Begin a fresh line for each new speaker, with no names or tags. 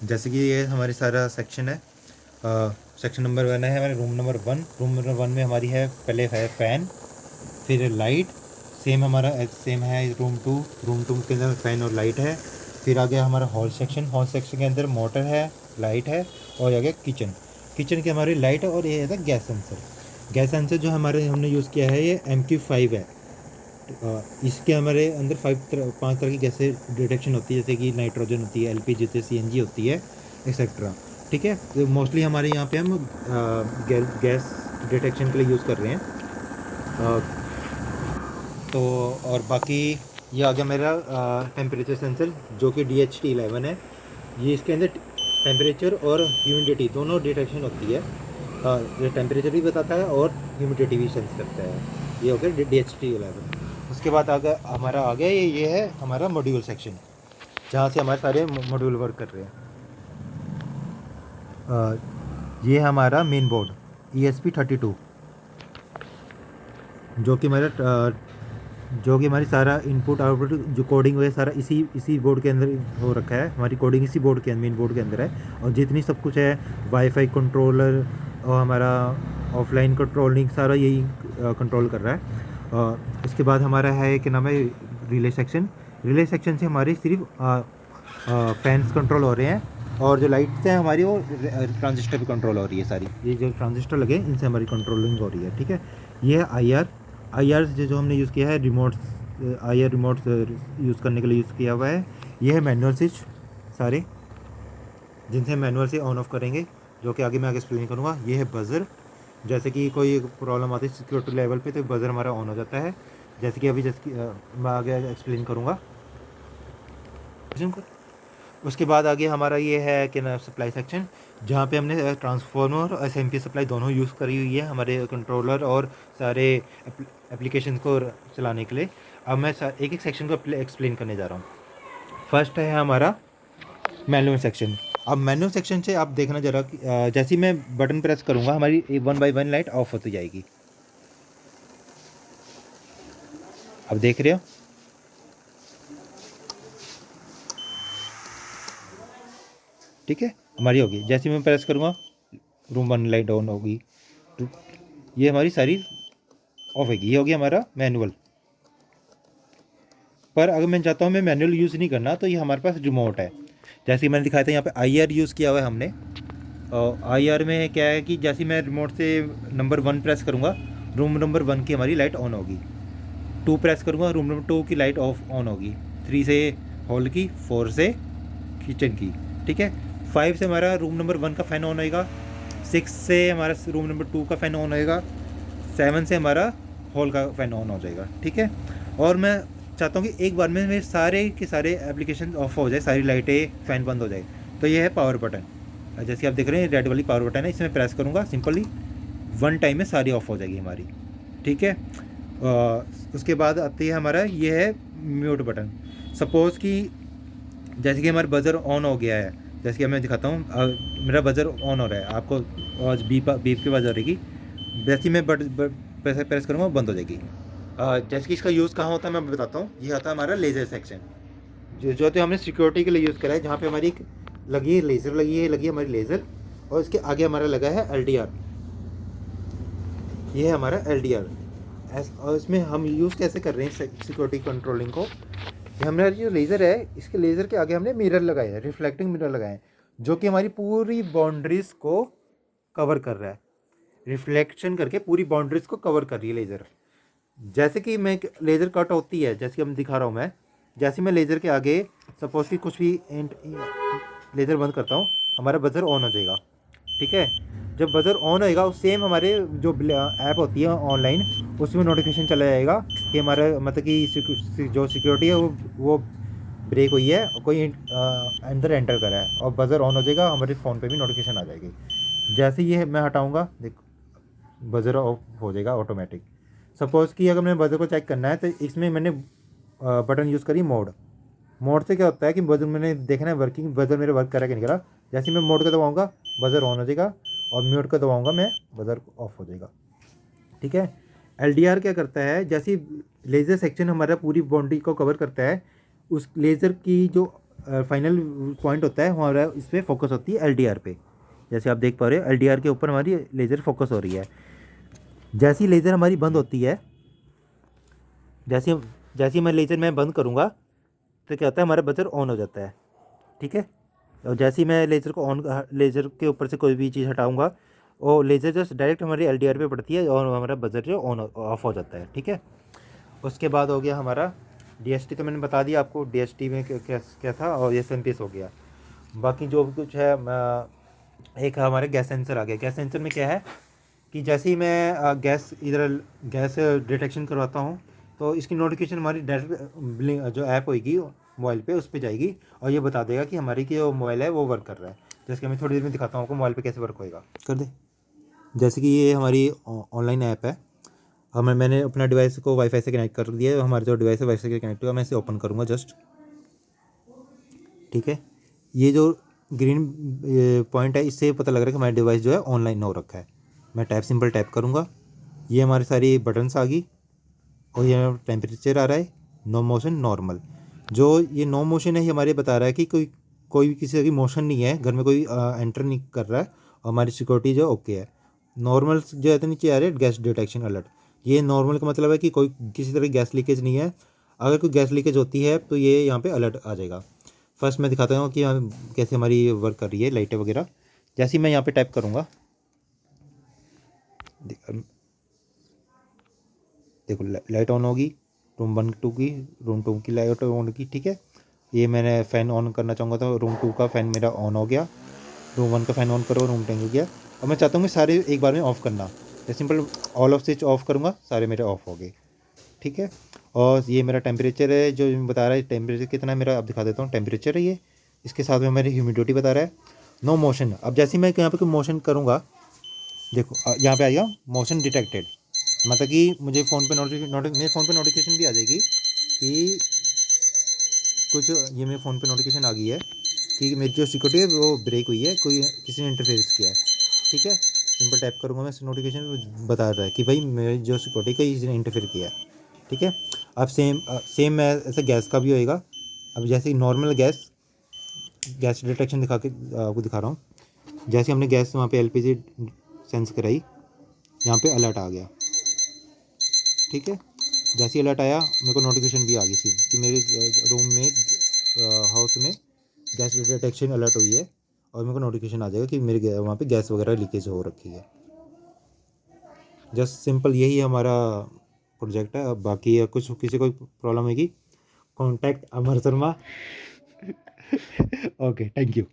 जैसे कि ये हमारे सारा सेक्शन है। सेक्शन नंबर 1 है हमारे रूम नंबर 1। रूम नंबर 1 में हमारी है, पहले है फ़ैन, फिर लाइट। सेम हमारा सेम है रूम 2 के अंदर फ़ैन और लाइट है। फिर आ गया हमारा हॉल सेक्शन के अंदर मोटर है, लाइट है। और आ गया किचन। किचन की हमारी लाइट है और ये है गैस सेंसर। गैस सेंसर जो हमारे हमने यूज़ किया है ये MQ5 है। इसके हमारे अंदर 5 तरह की गैसें डिटेक्शन होती है, जैसे कि नाइट्रोजन होती है, LPG होती है, CNG होती है, एक्सेट्रा। ठीक है, तो मोस्टली हमारे यहाँ पे हम गैस डिटेक्शन के लिए यूज़ कर रहे हैं। तो और बाकी ये आ गया मेरा टेम्परेचर सेंसर, जो कि DHT11 है। ये इसके अंदर टेम्परेचर और ह्यूमिडिटी दोनों डिटेक्शन होती है। ये टेम्परेचर भी बताता है और ह्यूमिडिटी भी सेंस करता है। ये हो गया DHT11। उसके बाद आ गया ये है हमारा मॉड्यूल सेक्शन, जहाँ से हमारे सारे मॉड्यूल वर्क कर रहे हैं। ये है हमारा मेन बोर्ड ESP32, जो कि हमारा जो कि हमारी सारा इनपुट आउटपुट जो कोडिंग है सारा इसी बोर्ड के अंदर हो रखा है। हमारी कोडिंग इसी बोर्ड के मेन बोर्ड के अंदर है। और जितनी सब कुछ है, वाईफाई कंट्रोलर और हमारा ऑफलाइन कंट्रोलिंग, सारा यही कंट्रोल कर रहा है। इसके बाद हमारा है कि नाम है रिले सेक्शन। रिले सेक्शन से हमारी सिर्फ फैंस कंट्रोल हो रहे हैं, और जो लाइट्स हैं हमारी वो ट्रांजिस्टर भी कंट्रोल हो रही है सारी। ये जो ट्रांजिस्टर लगे इनसे हमारी कंट्रोलिंग हो रही है। ठीक है, ये है आई आर जो हमने यूज़ किया है, रिमोट यूज़ करने के लिए यूज़ किया हुआ है। ये है मैनुअल स्विच सारे, जिनसे मैनुअल से ऑन ऑफ करेंगे, जो कि आगे मैं एक्सप्लेन करूँगा। ये है बज़र, जैसे कि कोई प्रॉब्लम आती है सिक्योरिटी लेवल पे तो बज़र हमारा ऑन हो जाता है, जैसे कि अभी मैं आगे एक्सप्लेन करूँगा। उसके बाद आगे हमारा ये है कि ना सप्लाई सेक्शन, जहाँ पे हमने ट्रांसफार्मर और SMP सप्लाई दोनों यूज़ करी हुई है हमारे कंट्रोलर और सारे एप्लीकेशन को चलाने के लिए। अब मैं एक एक सेक्शन को एक्सप्लेन करने जा रहा हूँ। फर्स्ट है हमारा मैनुअल सेक्शन। अब मैनुअल सेक्शन से आप देखना जरा जैसे ही मैं बटन प्रेस करूँगा हमारी 1 बाय 1 लाइट ऑफ होती जाएगी। अब देख रहे हो, ठीक है, हमारी होगी। जैसे ही मैं प्रेस करूँगा रूम 1 लाइट ऑन होगी, तो ये हमारी सारी ऑफ होगी। ये हो गया हमारा मैनुअल। पर अगर मैं चाहता हूँ मैं मैनुअल यूज़ नहीं करना, तो ये हमारे पास रिमोट है। जैसे कि मैंने दिखाया था यहाँ पे IR यूज़ किया हुआ है हमने। और IR में क्या है कि जैसे मैं रिमोट से नंबर 1 प्रेस करूँगा, रूम नंबर 1 की हमारी लाइट ऑन होगी। 2 प्रेस करूँगा, रूम नंबर 2 की लाइट ऑन होगी। 3 से हॉल की, 4 से किचन की। ठीक है, 5 से हमारा रूम नंबर 1 का फ़ैन ऑन होएगा। 6 से हमारा रूम नंबर 2 का फ़ैन ऑन होएगा। 7 से हमारा हॉल का फ़ैन ऑन हो जाएगा। ठीक है, और मैं चाहता हूँ कि एक बार में मेरे सारे के सारे एप्लीकेशन ऑफ हो जाए, सारी लाइटें, फ़ैन बंद हो जाए। तो ये है पावर बटन। जैसे आप देख रहे हैं रेड वाली पावर बटन है, इसमें प्रेस करूँगा सिंपली 1 टाइम में सारी ऑफ हो जाएगी हमारी। ठीक है, उसके बाद आती है हमारा ये है म्यूट बटन। सपोज़ कि जैसे कि हमारा बज़र ऑन हो गया है, जैसे कि मैं दिखाता हूँ, मेरा बज़र ऑन हो रहा है, आपको आज बीप बीप की आवाज़ आ रहेगी। जैसे ही मैं प्रेस करूँगा बंद हो जाएगी। जैसे कि इसका यूज़ कहाँ होता है मैं बताता हूँ। ये आता है हमारा लेज़र सेक्शन, जो तो हमने सिक्योरिटी के लिए यूज़ करा है, जहाँ पे हमारी एक लगी है लेज़र, लगी है हमारी लेज़र, और इसके आगे हमारा लगा है LDR। ये है हमारा LDR। और इसमें हम यूज़ कैसे कर रहे हैं सिक्योरिटी कंट्रोलिंग को। ये हमारा जो लेज़र है, इसके लेज़र के आगे हमने मिरर लगाए हैं, रिफ्लेक्टिंग मिरर लगाए हैं, जो कि हमारी पूरी बाउंड्रीज़ को कवर कर रहा है। रिफ्लेक्शन करके पूरी बाउंड्रीज़ को कवर कर रही है लेज़र। जैसे कि मैं लेज़र कट होती है, जैसे कि हम दिखा रहा हूँ मैं, जैसे मैं लेज़र के आगे सपोज कि कुछ भी लेज़र बंद करता हूँ, हमारा बज़र ऑन हो जाएगा। ठीक है, जब बज़र ऑन होएगा उस सेम हमारे जो ऐप होती है ऑनलाइन, उसमें नोटिफिकेशन चला जाएगा कि हमारा मतलब कि जो सिक्योरिटी है वो ब्रेक हुई है, कोई अंदर एंटर करा है, और बज़र ऑन हो जाएगा, हमारे फ़ोन पे भी नोटिफिकेशन आ जाएगी। जैसे ये मैं हटाऊँगा, देख बज़र ऑफ हो जाएगा ऑटोमेटिक। सपोज़ कि अगर मैं बज़र को चेक करना है, तो इसमें मैंने बटन यूज़ करी मोड से क्या होता है कि बज़र मैंने देखना है वर्किंग, बज़र मेरा वर्क कर रहा है कि नहीं कर रहा। जैसे ही मैं मोड को दबाऊँगा बज़र ऑन हो जाएगा, और म्यूट को दबाऊँगा मैं बज़र ऑफ हो जाएगा। ठीक है, LDR क्या करता है, जैसे लेज़र सेक्शन हमारा पूरी बाउंड्री को कवर करता है, उस लेज़र की जो फाइनल पॉइंट होता है हमारा, इस पर फोकस होती है LDR पे। जैसे आप देख पा रहे हो LDR के ऊपर हमारी लेज़र फोकस हो रही है। जैसी लेज़र हमारी बंद होती है, जैसे जैसे मैं लेज़र मैं बंद करूँगा तो क्या होता है, हमारा बजर ऑन हो जाता है। ठीक है। और जैसे ही मैं लेज़र को ऑन, लेज़र के ऊपर से कोई भी चीज़ हटाऊँगा, वो लेज़र जस्ट डायरेक्ट हमारी LDR पे पड़ती है और हमारा बजर जो ऑन ऑफ हो जाता है। ठीक है। उसके बाद हो गया हमारा DST, तो मैंने बता दिया आपको DST में क्या क्या था, और SMPS हो गया। बाकी जो भी कुछ है, एक हमारे गैस सेंसर आ गया। गैस सेंसर में क्या है कि जैसे ही मैं गैस इधर गैस डिटेक्शन करवाता हूँ, तो इसकी नोटिफिकेशन हमारी डायरेक्ट जो ऐप होगी मोबाइल पे, उस पर जाएगी और ये बता देगा कि हमारी की जो मोबाइल है वो वर्क कर रहा है। जैसे कि मैं थोड़ी देर में दिखाता हूँ आपको मोबाइल पे कैसे वर्क होएगा। कर दे। जैसे कि ये हमारी ऑनलाइन ऐप है, मैंने अपना डिवाइस को वाईफाई से कनेक्ट कर दिया है। हमारा जो डिवाइस है वाईफाई से कनेक्ट हुआ, मैं इसे ओपन करूँगा जस्ट। ठीक है। ये जो ग्रीन पॉइंट है, इससे पता लग रहा है कि हमारा डिवाइस जो है ऑनलाइन हो रखा है। मैं सिंपल टैप करूँगा, ये हमारी सारी बटन्स आ गई, और ये टेम्परेचर आ रहा है, नो मोशन नॉर्मल। जो ये नो मोशन है, ये हमारे बता रहा है कि कोई भी किसी की मोशन नहीं है, घर में कोई एंटर नहीं कर रहा है, और हमारी सिक्योरिटी जो ओके है। नॉर्मल जो है तो नीचे आ रहा है गैस डिटेक्शन अलर्ट। ये नॉर्मल का मतलब है कि कोई किसी तरह की गैस लीकेज नहीं है। अगर कोई गैस लीकेज होती है तो ये यहाँ पे अलर्ट आ जाएगा। फर्स्ट मैं दिखाता हूँ कि कैसे हमारी वर्क कर रही है लाइटें वगैरह। जैसे ही मैं यहाँ पे टैप करूँगा, देखो लाइट ऑन होगी, रूम 1 2 की, रूम 2 की लाइट ऑन होगी। ठीक है। ये मैंने फ़ैन ऑन करना चाहूँगा तो रूम 2 का फ़ैन मेरा ऑन हो गया। रूम 1 का फ़ैन ऑन करो, रूम 10 हो गया। और मैं चाहता हूँ कि सारे एक बार में ऑफ़ करना, तो simple all off switch off करूँगा, सारे मेरे ऑफ हो गए। ठीक है। और ये मेरा टेम्परेचर है जो बता रहा है, टेम्परेचर कितना है मेरा, अब दिखा देता हूँ। टेम्परेचर है ये, इसके साथ में मेरी ह्यूमिडिटी बता रहा है। No motion. अब जैसे ही मैं यहाँ पे कोई मोशन करूँगा, देखो यहाँ पे आएगा मोशन डिटेक्टेड, मतलब कि मुझे फ़ोन पे मेरे फ़ोन पे नोटिफिकेशन भी आ जाएगी कि कुछ, ये मेरे फ़ोन पे नोटिफिकेशन आ गई है कि मेरी जो सिक्योरिटी है वो ब्रेक हुई है, कोई किसी ने इंटरफेरेंस किया है। ठीक है। सिंपल टैप करूँगा मैं, नोटिफिकेशन बता रहा है कि भाई मेरी जो सिक्योरिटी का किसी ने इंटरफेयर किया है। ठीक है। अब सेम ऐसे गैस का भी होएगा। अब जैसे नॉर्मल गैस डिटेक्शन आपको दिखा रहा हूँ। जैसे हमने गैस वहाँ पे LPG सेंस कराई, यहाँ पे अलर्ट आ गया। ठीक है। जैसे ही अलर्ट आया, मेरे को नोटिफिकेशन भी आ गई थी कि मेरे रूम में, हाउस में गैस डिटेक्शन अलर्ट हुई है, और मेरे को नोटिफिकेशन आ जाएगा कि मेरे वहाँ पे गैस वगैरह लीकेज हो रखी है। जस्ट सिंपल यही हमारा प्रोजेक्ट है। अब बाकी कुछ किसी को प्रॉब्लम होगी, contact Amar Sharma. Okay, thank you.